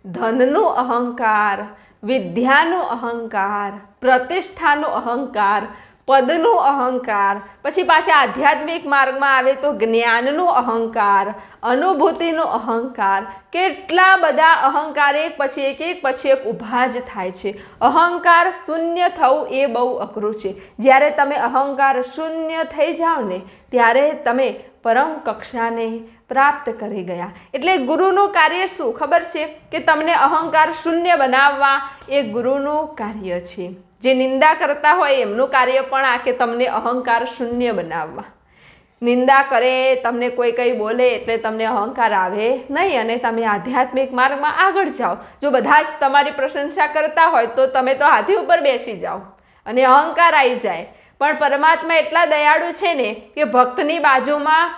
ધનનું અહંકાર, વિદ્યાનું અહંકાર, પ્રતિષ્ઠાનું અહંકાર, પદનું અહંકાર, પછી પાછા આધ્યાત્મિક માર્ગમાં આવે તો જ્ઞાનનું અહંકાર, અનુભૂતિનું અહંકાર, કેટલા બધા અહંકાર એક પછી એક ઊભા જ થાય છે. અહંકાર શૂન્ય થવું એ બહુ અઘરું છે. જ્યારે તમે અહંકાર શૂન્ય થઈ જાઓ ને ત્યારે તમે પરમ કક્ષાને પ્રાપ્ત કરી ગયા. એટલે ગુરુનું કાર્ય શું ખબર છે કે તમને અહંકાર શૂન્ય બનાવવા એ ગુરુનું કાર્ય છે. જે નિંદા કરતા હોય એમનું કાર્ય પણ આ કે તમને અહંકાર શૂન્ય બનાવવા. નિંદા કરે, તમને કોઈ કંઈ બોલે એટલે તમને અહંકાર આવે નહીં અને તમે આધ્યાત્મિક માર્ગમાં આગળ જાઓ. જો બધા જ તમારી પ્રશંસા કરતા હોય તો તમે તો હાથી ઉપર બેસી જાઓ અને અહંકાર આવી જાય. પણ પરમાત્મા એટલા દયાળુ છે ને કે ભક્તની બાજુમાં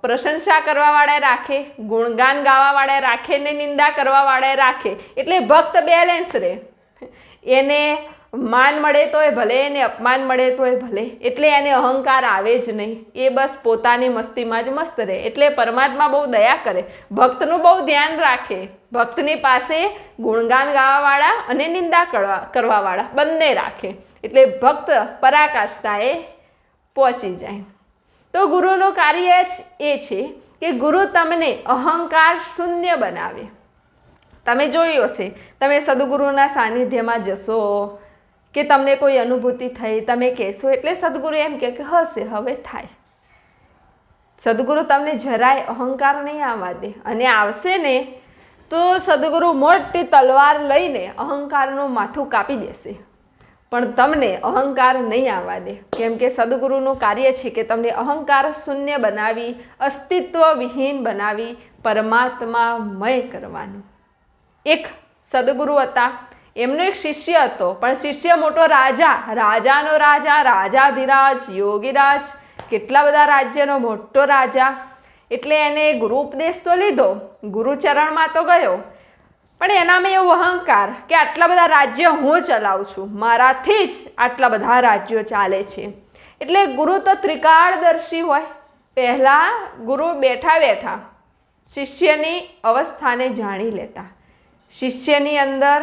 પ્રશંસા કરવાવાળા રાખે, ગુણગાન ગાવાવાળા રાખે ને નિંદા કરવાવાળા રાખે. એટલે ભક્ત બેલેન્સ રહે, એને માન મળે તોય ભલે, એને અપમાન મળે તોય ભલે. એટલે એને અહંકાર આવે જ નહીં, એ બસ પોતાની મસ્તીમાં જ મસ્ત રહે. એટલે પરમાત્મા બહુ દયા કરે, ભક્તનું બહુ ધ્યાન રાખે. ભક્તની પાસે ગુણગાન ગાવાવાળા અને નિંદા કરવાવાળા બંને રાખે એટલે ભક્ત પરાકાષ્ઠાએ પહોંચી જાય. તો ગુરુનું કાર્ય જ એ છે કે ગુરુ તમને અહંકાર શૂન્ય બનાવે. તમે જોયું હશે, તમે સદગુરુના સાનિધ્યમાં જશો કે તમને કોઈ અનુભૂતિ થઈ, તમે કહેશો એટલે સદગુરુ એમ કે હશે હવે થાય. સદગુરુ તમને જરાય અહંકાર નહીં આવવા દે, અને આવશે ને તો સદગુરુ મોટી તલવાર લઈને અહંકારનું માથું કાપી દેશે, પણ તમને અહંકાર નહીં આવવા દે. કેમ કે સદગુરુનું કાર્ય છે કે તમને અહંકાર શૂન્ય બનાવી, અસ્તિત્વ વિહીન બનાવી પરમાત્મામય કરવાનું. એક સદગુરુ હતા, એમનો એક શિષ્ય હતો, પણ શિષ્ય મોટો રાજા, રાજાનો રાજા, રાજાધિરાજ, યોગીરાજ, કેટલા બધા રાજ્યનો મોટો રાજા. એટલે એને ગુરુ ઉપદેશ તો લીધો, ગુરુચરણમાં તો ગયો, પણ એનામાં એવો અહંકાર કે આટલા બધા રાજ્ય હું ચલાવું છું, મારાથી જ આટલા બધા રાજ્યો ચાલે છે. એટલે ગુરુ તો ત્રિકાળદર્શી હોય. પહેલાં ગુરુ બેઠા બેઠા શિષ્યની અવસ્થાને જાણી લેતા, શિષ્યની અંદર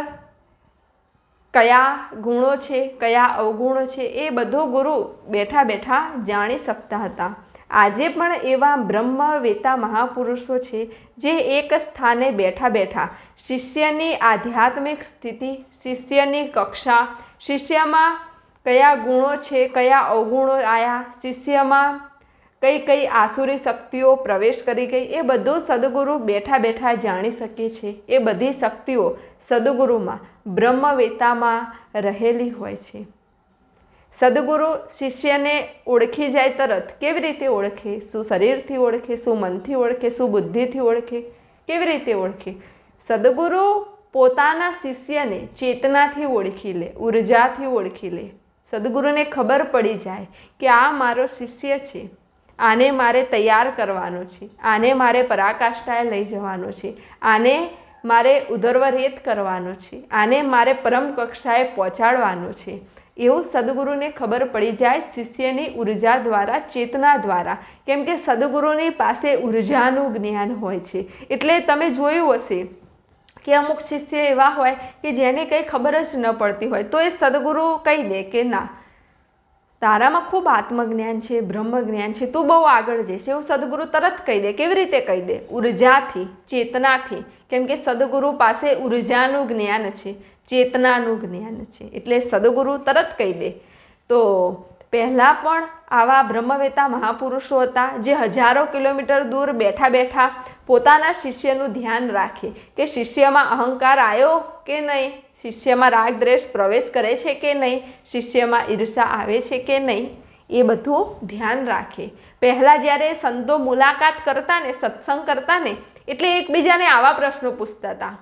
કયા ગુણો છે, કયા અવગુણો છે, એ બધું ગુરુ બેઠા બેઠા જાણી શકતા હતા. આજે પણ એવા બ્રહ્મવેતા મહાપુરુષો છે જે એક સ્થાને બેઠા બેઠા શિષ્યની આધ્યાત્મિક સ્થિતિ, શિષ્યની કક્ષા, શિષ્યમાં કયા ગુણો છે, કયા અવગુણો આવ્યા, શિષ્યમાં કઈ કઈ આસુરી શક્તિઓ પ્રવેશ કરી ગઈ, એ બધું સદગુરુ બેઠા બેઠા જાણી શકે છે. એ બધી શક્તિઓ સદગુરુમાં, બ્રહ્મવેતામાં રહેલી હોય છે. સદગુરુ શિષ્યને ઓળખી જાય તરત. કેવી રીતે ઓળખે? શું શરીરથી ઓળખે, શું મનથી ઓળખે, શું બુદ્ધિથી ઓળખે, કેવી રીતે ઓળખે? સદગુરુ પોતાના શિષ્યને ચેતનાથી ઓળખી લે, ઉર્જાથી ઓળખી લે. સદગુરુને ખબર પડી જાય કે આ મારો શિષ્ય છે, આને મારે તૈયાર કરવાનો છે, આને મારે પરાકાષ્ઠાએ લઈ જવાનો છે, આને મારે ઉદર્વરેત કરવાનો છે, આને મારે પરમ કક્ષાએ પહોંચાડવાનો છે. એવું સદગુરુને ખબર પડી જાય શિષ્યની ઉર્જા દ્વારા, ચેતના દ્વારા. કેમ કે સદગુરુની પાસે ઉર્જાનું જ્ઞાન હોય છે. એટલે તમે જોયું હશે કે અમુક શિષ્ય એવા હોય કે જેને કંઈ ખબર જ ન પડતી હોય, તો એ સદગુરુ કહી દે કે ના, તારામાં ખૂબ આત્મજ્ઞાન છે, બ્રહ્મજ્ઞાન છે, તું બહુ આગળ જઈશ, એવું સદગુરુ તરત કહી દે. કેવી રીતે કહી દે? ઉર્જાથી, ચેતનાથી. કેમ કે સદગુરુ પાસે ઉર્જાનું જ્ઞાન છે, ચેતનાનું જ્ઞાન છે, એટલે સદગુરુ તરત કહી દે. તો પહેલાં પણ આવા બ્રહ્મવેતા મહાપુરુષો હતા જે હજારો કિલોમીટર દૂર બેઠા બેઠા પોતાના શિષ્યનું ધ્યાન રાખે કે શિષ્યમાં અહંકાર આવ્યો કે નહીં, શિષ્યમાં રાગ દ્વેષ પ્રવેશ કરે છે કે નહીં, શિષ્યમાં ઈર્ષા આવે છે કે નહીં, એ બધું ધ્યાન રાખે. પહેલાં જ્યારે સંતો મુલાકાત કરતા ને, સત્સંગ કરતા ને, એટલે એકબીજાને આવા પ્રશ્નો પૂછતા હતા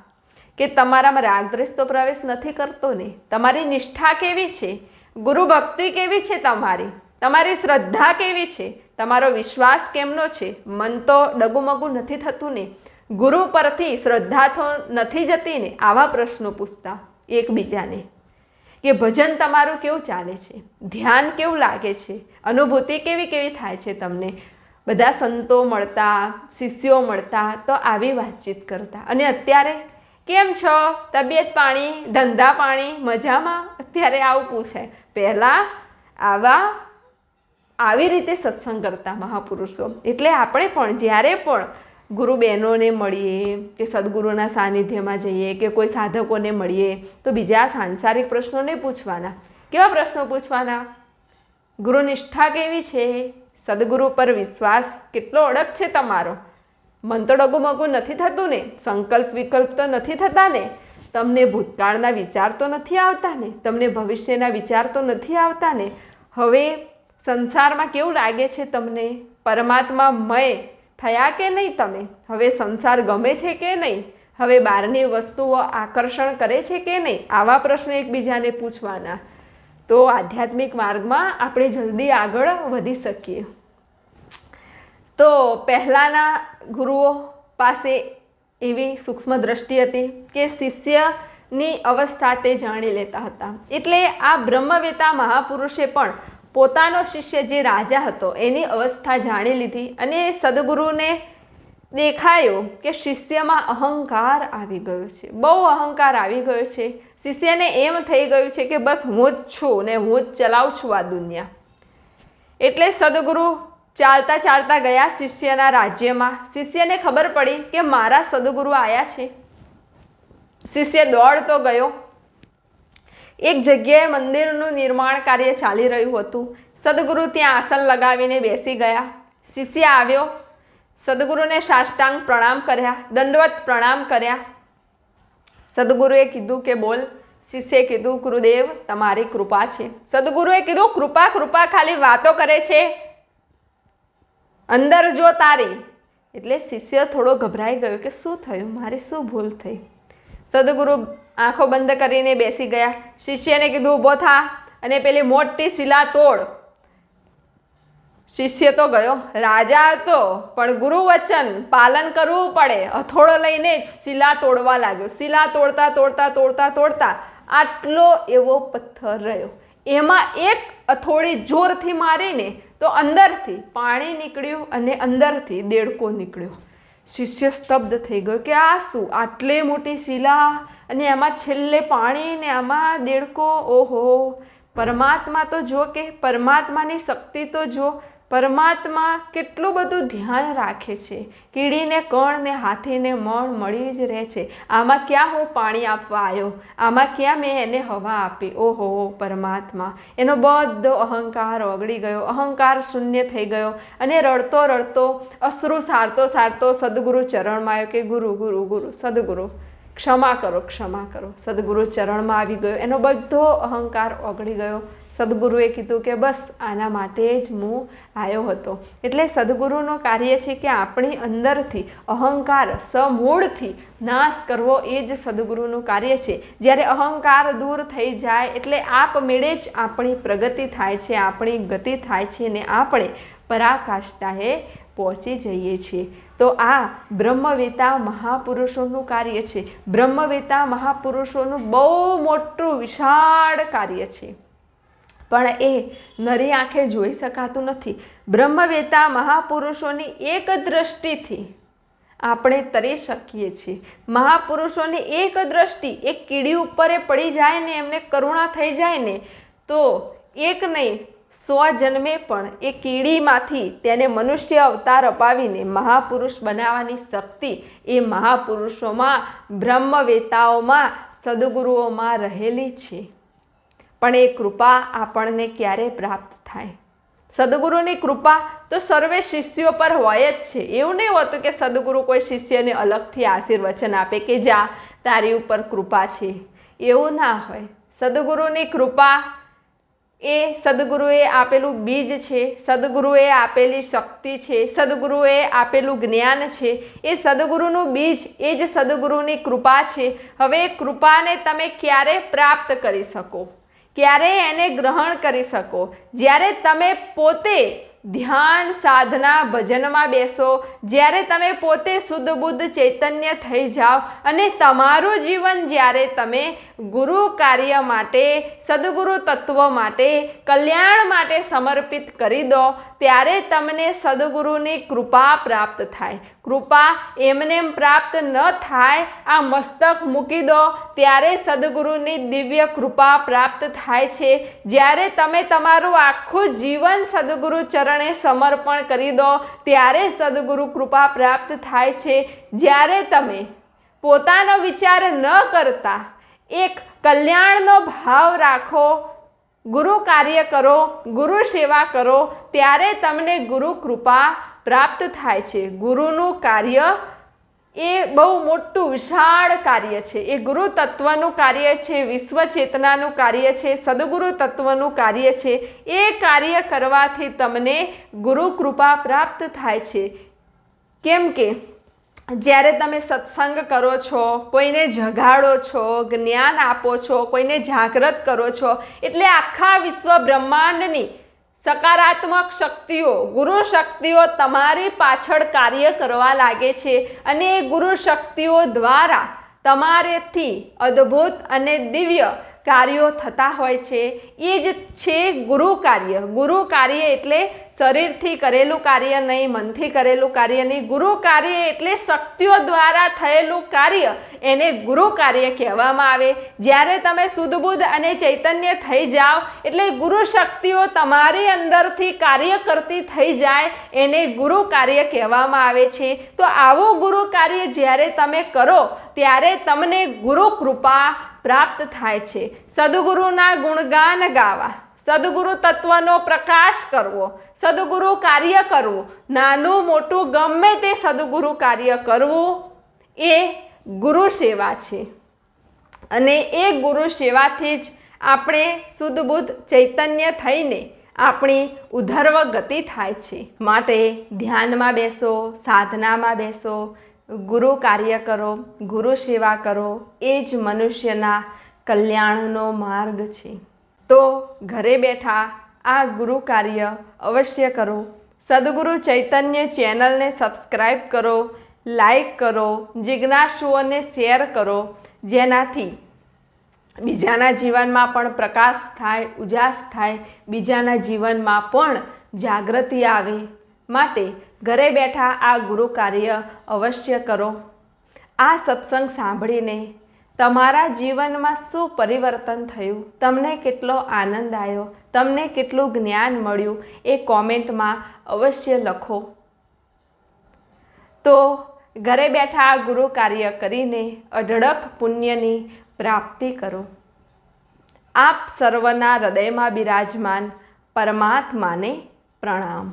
કે તમારામાં રાગ દ્વેષ તો પ્રવેશ નથી કરતો ને, તમારી નિષ્ઠા કેવી છે, ગુરુ ભક્તિ કેવી છે, તમારી શ્રદ્ધા કેવી છે, તમારો વિશ્વાસ કેમનો છે, મન તો ડગુમગુ નથી થતું ને, ગુરુ પરથી શ્રદ્ધા તો નથી જતી ને. આવા પ્રશ્નો પૂછતા એકબીજાને કે ભજન તમારું કેવું ચાલે છે, ધ્યાન કેવું લાગે છે, અનુભૂતિ કેવી કેવી થાય છે તમને. બધા સંતો મળતા, શિષ્યો મળતા તો આવી વાતચીત કરતા. અને અત્યારે કેમ છો, તબિયત પાણી, ધંધા પાણી, મજામાં, અત્યારે આવું પૂછાય. પહેલાં આવી રીતે સત્સંગ કરતા મહાપુરુષો. એટલે આપણે પણ જ્યારે પણ ગુરુ બહેનોને મળીએ કે સદગુરુના સાનિધ્યમાં જઈએ કે કોઈ સાધકોને મળીએ તો બીજા સાંસારિક પ્રશ્નો નહીં પૂછવાના. કેવા પ્રશ્નો પૂછવાના? ગુરુ નિષ્ઠા કેવી છે, સદગુરુ પર વિશ્વાસ કેટલો અડગ છે તમારો, મન તો ડગુમગુ નથી થતું ને, સંકલ્પ વિકલ્પ તો નથી થતા ને, તમને ભૂતકાળના વિચાર તો નથી આવતા ને, તમને ભવિષ્યના વિચાર તો નથી આવતા ને, હવે સંસારમાં કેવું લાગે છે તમને, પરમાત્મા મય થયા કે નહીં તમે, હવે સંસાર ગમે છે કે નહીં, હવે બહારની વસ્તુઓ આકર્ષણ કરે છે કે નહીં. આવા પ્રશ્નો એકબીજાને પૂછવાના. તો આધ્યાત્મિક માર્ગમાં આપણે જલ્દી આગળ વધી શકીએ. તો પહેલાંના ગુરુઓ પાસે એવી સૂક્ષ્મ દ્રષ્ટિ હતી કે શિષ્યની અવસ્થા તે જાણી લેતા હતા. એટલે આ બ્રહ્મવેતા મહાપુરુષે પણ પોતાનો શિષ્ય જે રાજા હતો એની અવસ્થા જાણી લીધી. અને સદગુરુને દેખાયો કે શિષ્યમાં અહંકાર આવી ગયો છે, બહુ અહંકાર આવી ગયો છે. શિષ્યને એમ થઈ ગયું છે કે બસ હું જ છું ને હું જ ચલાવું છું આ દુનિયા. એટલે સદગુરુ ચાલતા ચાલતા ગયા શિષ્યના રાજ્યમાં. શિષ્યને ખબર પડી કે મારા સદગુરુ આવ્યા છે. શિષ્ય દોડતો ગયો. એક જગ્યાએ મંદિરનું નિર્માણ કાર્ય ચાલી રહ્યું હતું. સદગુરુ ત્યાં આસન લગાવીને બેસી ગયા. શિષ્ય આવ્યો, સદગુરુને સાષ્ટાંગ પ્રણામ કર્યા, દંડવત પ્રણામ કર્યા. સદગુરુએ કીધું કે બોલ. શિષ્યએ કીધું ગુરુદેવ તમારી કૃપા છે. સદગુરુએ કીધું કૃપા કૃપા ખાલી વાતો કરે છે, અંદર જો તારી. એટલે શિષ્ય થોડો ગભરાઈ ગયો કે શું થયું, મારી શું ભૂલ થઈ. સદગુરુ આંખો બંધ કરીને બેસી ગયા. શિષ્યને કીધું ઊભો થા અને પેલી મોટી શિલા તોડ. શિષ્ય તો ગયો, રાજા હતો પણ ગુરુ વચન પાલન કરવું પડે. હથોડો લઈને જ શિલા તોડવા લાગ્યો. શિલા તોડતા તોડતા તોડતા તોડતા આટલો એવો પથ્થર રહ્યો. એમાં એક હથોડી જોરથી મારીને તો અંદરથી પાણી નીકળ્યું અને અંદરથી દેડકો નીકળ્યો. શિષ્ય સ્તબ્ધ થઈ ગયો કે આ શું, આટલી મોટી શિલા અને એમાં છેલ્લે પાણી ને આમાં દેડકો. ઓહો, પરમાત્મા તો જો, કે પરમાત્માની શક્તિ તો જો. પરમાત્મા કેટલું બધું ધ્યાન રાખે છે. કીડીને કણ ને હાથીને મણ મળી જ રહે છે. આમાં ક્યાં હું પાણી આપવા આવ્યો, આમાં ક્યાં મેં એને હવા આપી. ઓહો, પરમાત્મા. એનો બધો અહંકાર ઓગળી ગયો, અહંકાર શૂન્ય થઈ ગયો અને રડતો રડતો અશ્રુ સારતો સારતો સદગુરુ ચરણમાં આવ્યો કે ગુરુ ગુરુ ગુરુ, સદગુરુ ક્ષમા કરો ક્ષમા કરો. સદગુરુ ચરણમાં આવી ગયો, એનો બધો અહંકાર ઓગળી ગયો. સદગુરુએ કીધું કે બસ આના માટે જ હું આવ્યો હતો. એટલે સદગુરુનું કાર્ય છે કે આપણી અંદરથી અહંકાર સમૂળથી નાશ કરવો, એ જ સદગુરુનું કાર્ય છે. જ્યારે અહંકાર દૂર થઈ જાય એટલે આપમેળે જ આપણી પ્રગતિ થાય છે, આપણી ગતિ થાય છે અને આપણે પરાકાષ્ઠાએ પહોંચી જઈએ છીએ. તો આ બ્રહ્મવેતા મહાપુરુષોનું કાર્ય છે. બ્રહ્મવેતા મહાપુરુષોનું બહુ મોટું વિશાળ કાર્ય છે, પણ એ નરી આંખે જોઈ શકાતું નથી. બ્રહ્મવેતા મહાપુરુષોની એક દ્રષ્ટિથી આપણે તરી શકીએ છીએ। મહાપુરુષોની એક દ્રષ્ટિ એક કીડી ઉપર પડી જાય ને એમને કરુણા થઈ જાય ને તો એક નહીં 100 જન્મે પણ એ કીડીમાંથી તેને મનુષ્ય અવતાર અપાવીને મહાપુરુષ બનાવવાની શક્તિ એ મહાપુરુષોમાં, બ્રહ્મવેતાઓમાં, સદગુરુઓમાં રહેલી છે। પણ એ કૃપા આપણને ક્યારે પ્રાપ્ત થાય? સદગુરુની કૃપા તો સર્વે શિષ્યો પર હોય જ છે। એવું નહીં હોતું કે સદગુરુ કોઈ શિષ્યને અલગથી આશીર્વચન આપે કે જા તારી ઉપર કૃપા છે, એવું ના હોય। સદગુરુની કૃપા એ સદગુરુએ આપેલું બીજ છે, સદગુરુએ આપેલી શક્તિ છે, સદગુરુએ આપેલું જ્ઞાન છે। એ સદગુરુનું બીજ એ જ સદગુરુની કૃપા છે। હવે એ કૃપાને તમે ક્યારે પ્રાપ્ત કરી શકો? ક્યારે એને ગ્રહણ કરી શકો? જ્યારે તમે પોતે ધ્યાન, સાધના, ભજનમાં બેસો, જ્યારે તમે પોતે શુદ્ધ બુદ્ધ ચૈતન્ય થઈ જાઓ અને તમારું જીવન જ્યારે તમે ગુરુ કાર્ય માટે, સદગુરુ તત્વ માટે, કલ્યાણ માટે સમર્પિત કરી દો ત્યારે તમને સદગુરુની કૃપા પ્રાપ્ત થાય। કૃપા એમને પ્રાપ્ત ન થાય, આ મસ્તક મૂકી દો ત્યારે સદગુરુની દિવ્ય કૃપા પ્રાપ્ત થાય છે। જ્યારે તમે તમારું આખું જીવન સદગુરુ ચરણે સમર્પણ કરી દો ત્યારે સદગુરુ કૃપા પ્રાપ્ત થાય છે। જ્યારે તમે પોતાનો વિચાર ન કરતા એક કલ્યાણનો ભાવ રાખો, ગુરુ કાર્ય કરો, ગુરુ સેવા કરો ત્યારે તમને ગુરુ કૃપા પ્રાપ્ત થાય છે। ગુરુનું કાર્ય એ બહુ મોટું વિશાળ કાર્ય છે। એ ગુરુ તત્વનું કાર્ય છે, વિશ્વ ચેતનાનું કાર્ય છે, સદગુરુ તત્વનું કાર્ય છે। એ કાર્ય કરવાથી તમને ગુરુ કૃપા પ્રાપ્ત થાય છે। કેમ કે જ્યારે તમે સત્સંગ કરો છો, કોઈને જગાડો છો, જ્ઞાન આપો છો, કોઈને જાગૃત કરો છો એટલે આખા વિશ્વ બ્રહ્માંડની સકારાત્મક શક્તિઓ, ગુરુ શક્તિઓ તમારી પાછળ કાર્ય કરવા લાગે છે અને એ ગુરુ શક્તિઓ દ્વારા તમારેથી અદ્ભુત અને દિવ્ય કાર્યો થતા હોય છે। એ જ છે ગુરુ કાર્ય। ગુરુ કાર્ય એટલે શરીરથી કરેલું કાર્ય નહીં, મનથી કરેલું કાર્ય નહીં। ગુરુ કાર્ય એટલે શક્તિઓ દ્વારા થયેલું કાર્ય, એને ગુરુ કાર્ય કહેવામાં આવે। જ્યારે તમે શુદ્ધ બુદ્ધ અને ચૈતન્ય થઈ જાઓ એટલે ગુરુ શક્તિઓ તમારી અંદરથી કાર્ય કરતી થઈ જાય, એને ગુરુ કાર્ય કહેવામાં આવે છે। તો આવું ગુરુ કાર્ય જ્યારે તમે કરો ત્યારે તમને ગુરુ કૃપા પ્રાપ્ત થાય છે। સદગુરુના ગુણગાન ગાવા, સદગુરુ તત્વનો પ્રકાશ કરવો, સદગુરુ કાર્ય કરવું, નાનું મોટું ગમે તે સદગુરુ કાર્ય કરવું એ ગુરુ સેવા છે અને એ ગુરુ સેવાથી જ આપણે શુદ્ધ બુદ્ધ ચૈતન્ય થઈને આપણી ઉધર્વ ગતિ થાય છે। માટે ધ્યાનમાં બેસો, સાધનામાં બેસો, ગુરુ કાર્ય કરો, ગુરુ સેવા કરો, એ જ મનુષ્યના કલ્યાણનો માર્ગ છે। તો ઘરે બેઠા આ ગુરુ કાર્ય અવશ્ય કરો। સદગુરુ ચૈતન્ય ચેનલને સબસ્ક્રાઈબ કરો, લાઈક કરો, જિજ્ઞાસુઓને શેર કરો, જેનાથી બીજાના જીવનમાં પણ પ્રકાશ થાય, ઉજાસ થાય, બીજાના જીવનમાં પણ જાગૃતિ આવે। માટે ઘરે બેઠા આ ગુરુ કાર્ય અવશ્ય કરો। આ સત્સંગ સાંભળીને તમારા જીવનમાં શું પરિવર્તન થયું, તમને કેટલો આનંદ આવ્યો, તમને કેટલું જ્ઞાન મળ્યું એ કોમેન્ટમાં અવશ્ય લખો। તો ઘરે બેઠા આ ગુરુ કાર્ય કરીને અઢળક પુણ્યની પ્રાપ્તિ કરો। આપ સર્વના હૃદયમાં બિરાજમાન પરમાત્માને પ્રણામ।